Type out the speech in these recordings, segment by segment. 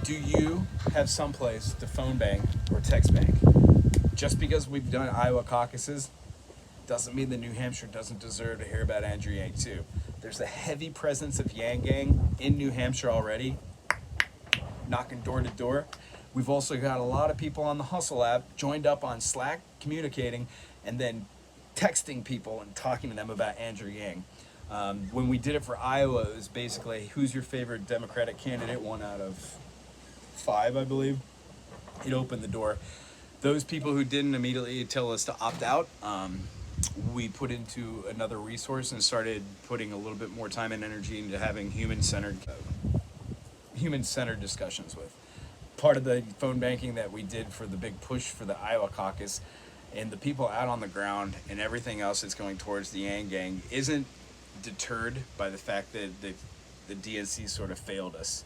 Do you have someplace to phone bank or text bank? Just because we've done Iowa caucuses doesn't mean that New Hampshire doesn't deserve to hear about Andrew Yang too. There's a heavy presence of Yang Gang in New Hampshire already, knocking door to door. We've also got a lot of people on the Hustle app joined up on Slack, communicating, and then texting people and talking to them about Andrew Yang. When we did it for Iowa, it was basically who's your favorite Democratic candidate, 1 out of 5, I believe. It opened the door. Those people who didn't immediately tell us to opt out, we put into another resource and started putting a little bit more time and energy into having human-centered discussions with. Part of the phone banking that we did for the big push for the Iowa caucus and the people out on the ground and everything else that's going towards the Yang Gang isn't deterred by the fact that the DNC sort of failed us.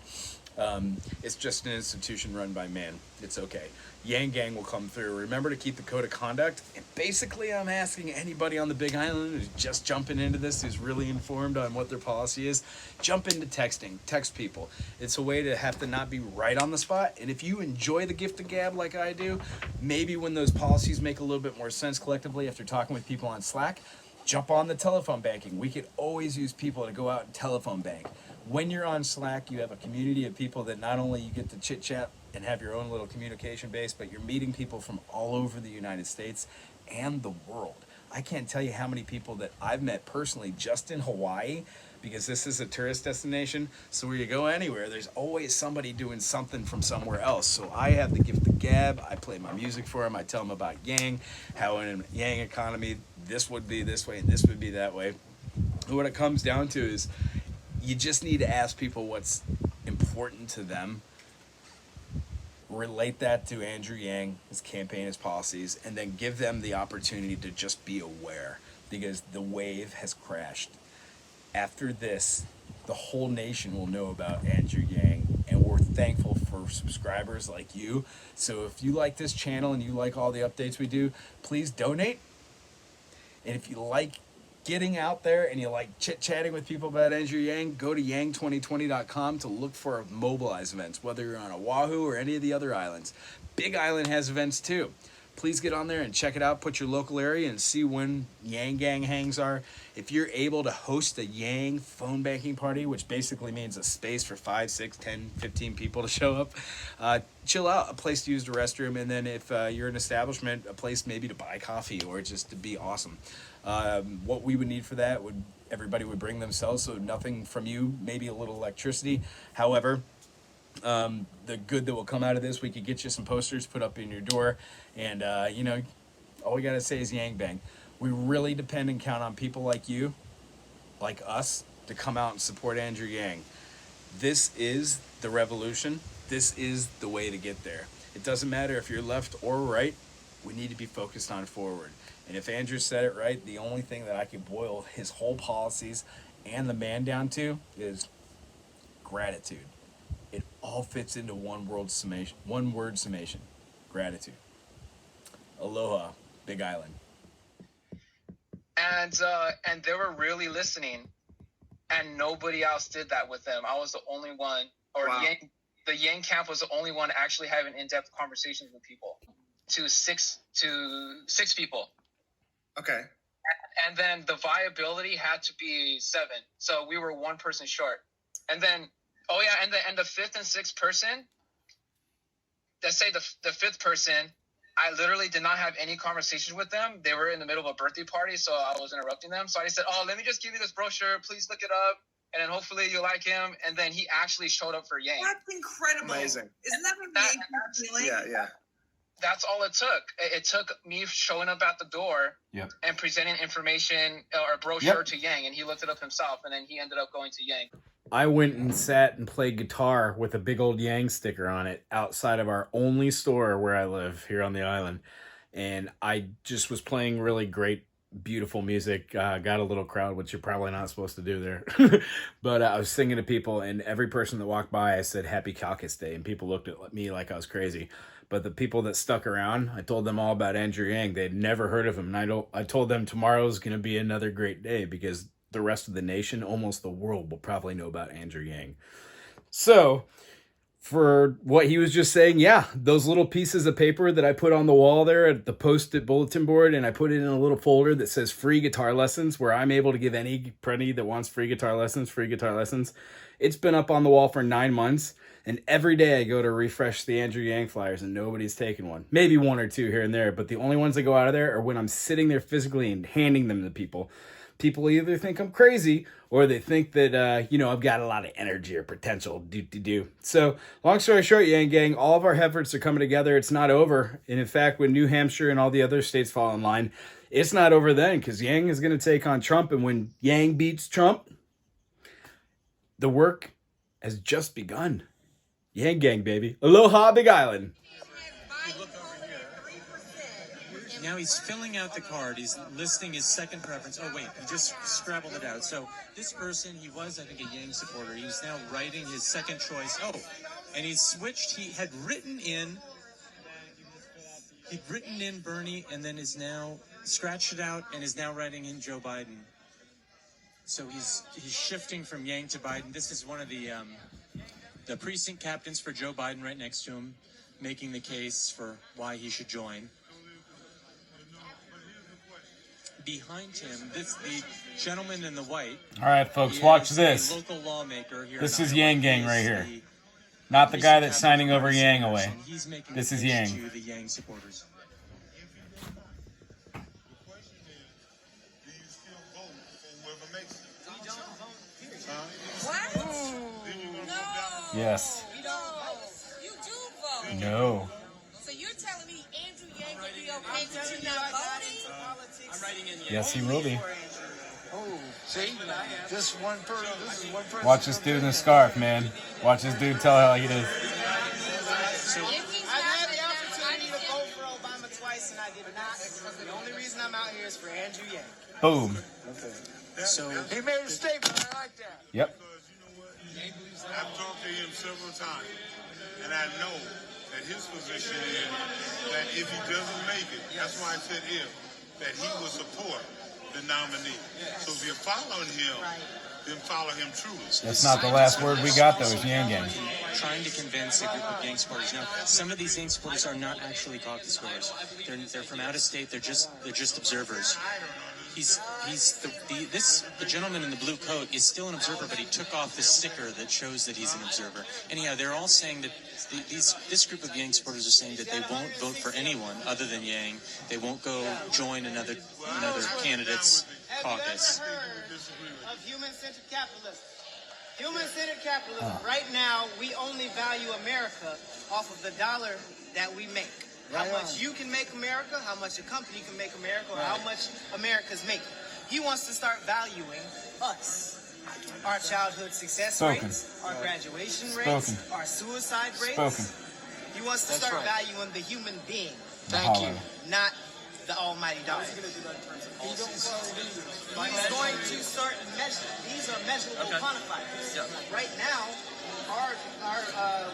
It's just an institution run by men. It's okay. Yang Gang will come through. Remember to keep the code of conduct. And basically, I'm asking anybody on the Big Island who's just jumping into this, who's really informed on what their policy is, jump into texting. Text people. It's a way to have to not be right on the spot. And if you enjoy the gift of gab like I do, maybe when those policies make a little bit more sense collectively after talking with people on Slack, jump on the telephone banking. We could always use people to go out and telephone bank. When you're on Slack, you have a community of people that not only you get to chit chat and have your own little communication base, but you're meeting people from all over the United States and the world. I can't tell you how many people that I've met personally just in Hawaii, because this is a tourist destination. So where you go anywhere, there's always somebody doing something from somewhere else. So I have the gift of gab. I play my music for them. I tell them about Yang, how in a Yang economy, this would be this way and this would be that way. And what it comes down to is you just need to ask people what's important to them, relate that to Andrew Yang, his campaign, his policies, and then give them the opportunity to just be aware, because the wave has crashed. After this, the whole nation will know about Andrew Yang, and we're thankful for subscribers like you. So if you like this channel and you like all the updates we do, please donate. And if you like getting out there and you like chit-chatting with people about Andrew Yang, go to yang2020.com to look for mobilize events, whether you're on Oahu or any of the other islands. Big Island has events too. Please get on there and check it out. Put your local area and see when Yang Gang hangs are. If you're able to host a Yang phone banking party, which basically means a space for 5, 6, 10, 15 people to show up, chill out, a place to use the restroom, and then if you're an establishment, a place maybe to buy coffee or just to be awesome. What we would need for that would everybody would bring themselves, so nothing from you, maybe a little electricity. However, the good that will come out of this, we could get you some posters put up in your door, and all we gotta say is Yang Bang. We really depend and count on people like you, like us, to come out and support Andrew Yang. This is the revolution. This is the way to get there. It doesn't matter if you're left or right. We need to be focused on forward. And if Andrew said it right, the only thing that I could boil his whole policies and the man down to is gratitude. It all fits into one word summation. Gratitude. Aloha, Big Island. And they were really listening, and nobody else did that with them. I was the only one, or wow. The Yang camp was the only one actually having in-depth conversations with people. To six people. Okay. And then the viability had to be 7. So we were one person short. And then, and the 5th and 6th person, let's say the 5th person, I literally did not have any conversation with them. They were in the middle of a birthday party, so I was interrupting them. So I said, let me just give you this brochure. Please look it up. And then hopefully you like him. And then he actually showed up for Yang. That's incredible. Amazing. Isn't that amazing feeling? Yeah. That's all it took. It took me showing up at the door and presenting information or a brochure to Yang, and he looked it up himself, and then he ended up going to Yang. I went and sat and played guitar with a big old Yang sticker on it outside of our only store where I live here on the island. And I just was playing really great, beautiful music. Got a little crowd, which you're probably not supposed to do there. But I was singing to people, and every person that walked by, I said, Happy Caucus Day. And people looked at me like I was crazy. But the people that stuck around, I told them all about Andrew Yang. They'd never heard of him. And I told them tomorrow's going to be another great day, because the rest of the nation, almost the world, will probably know about Andrew Yang. So for what he was just saying, yeah, those little pieces of paper that I put on the wall there at the post-it bulletin board, and I put it in a little folder that says free guitar lessons, where I'm able to give any pretty that wants free guitar lessons, free guitar lessons. It's been up on the wall for 9 months, and every day I go to refresh the Andrew Yang flyers, and nobody's taken one. Maybe one or two here and there, but the only ones that go out of there are when I'm sitting there physically and handing them to people. People either think I'm crazy or they think that, I've got a lot of energy or potential. So, long story short, Yang Gang, all of our efforts are coming together. It's not over. And in fact, when New Hampshire and all the other states fall in line, it's not over then, because Yang is going to take on Trump. And when Yang beats Trump, the work has just begun. Yang Gang, baby. Aloha, Big Island. Now he's filling out the card. He's listing his second preference. Oh, wait, he just scribbled it out. So this person, he was, I think, a Yang supporter. He's now writing his second choice. Oh, and he's switched. He had written in Bernie and then is now scratched it out and is now writing in Joe Biden. So he's shifting from Yang to Biden. This is one of the precinct captains for Joe Biden right next to him, making the case for why he should join. Behind him, the gentleman in the white. All right, folks, watch this. Local lawmaker here. This is Yang Gang right here. Not the guy that's signing over Yang away. This is Yang. The Yang supporters. What? No. Yes. You do vote. No. So you're telling me Andrew Yang will be okay with you not voting? I'm writing in. Yes, he will be. Oh, see? This is one person. Watch this dude in the scarf, man. Watch this dude tell how he did. So If he's I've not had the gonna opportunity to say- vote for Obama twice, and I did not. The only reason I'm out here is for Andrew Yang. Boom. so He made a statement. I like that. Yep. I've talked to him several times, and I know that his position is that if he doesn't make it, that's why I said if, that he will support the nominee. So if you're following him, then follow him truly. That's not the last word we got, though, is Yang Gang. trying to convince a group of Yang supporters. Now, some of these Yang supporters are not actually caucus goers. They're from out of state. They're just observers. The gentleman in the blue coat is still an observer, but he took off the sticker that shows that he's an observer. Anyhow, they're all saying that this group of Yang supporters are saying that they won't vote for anyone other than Yang. They won't go join another candidate's caucus. Have you ever heard of human-centered capitalism? Human-centered capitalism. Right now, we only value America off of the dollar that we make. How much you can make America, how much a company can make America, or how much America's making. He wants to start valuing us. Our childhood success rates, our graduation rates, our suicide rates. He wants to start valuing the human being. Thank you. Not the almighty dollar. He's going to start measuring. These are measurable quantifiers. Right now, our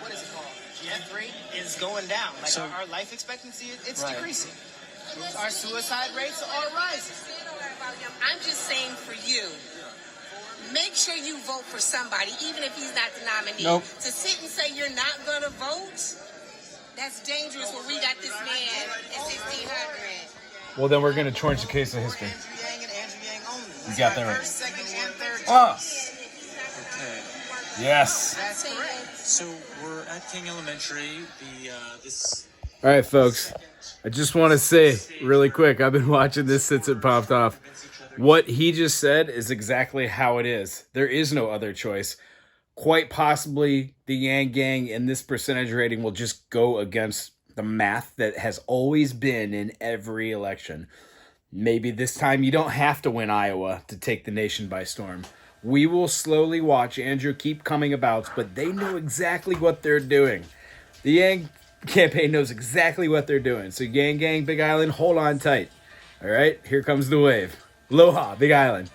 what is it called? Death rate is going down. Like So- our life expectancy, it's decreasing. Our suicide rates are rising. I'm just saying for you, make sure you vote for somebody, even if he's not the nominee. Nope. To sit and say you're not going to vote, that's dangerous when we got this man at 1,600. Well, then we're going to torch the case of history. Andrew Yang and Andrew Yang only. You got that right. First, second, and third. Ah. Okay. Yes. That's correct. So we're at King Elementary. All right, folks. I just want to say really quick, I've been watching this since it popped off. What he just said is exactly how it is. There is no other choice. Quite possibly the Yang Gang in this percentage rating will just go against the math that has always been in every election. Maybe this time you don't have to win Iowa to take the nation by storm. We will slowly watch Andrew keep coming about, but they know exactly what they're doing. The Yang campaign knows exactly what they're doing. So Yang Gang, Big Island, hold on tight. All right, here comes the wave. Aloha, Big Island.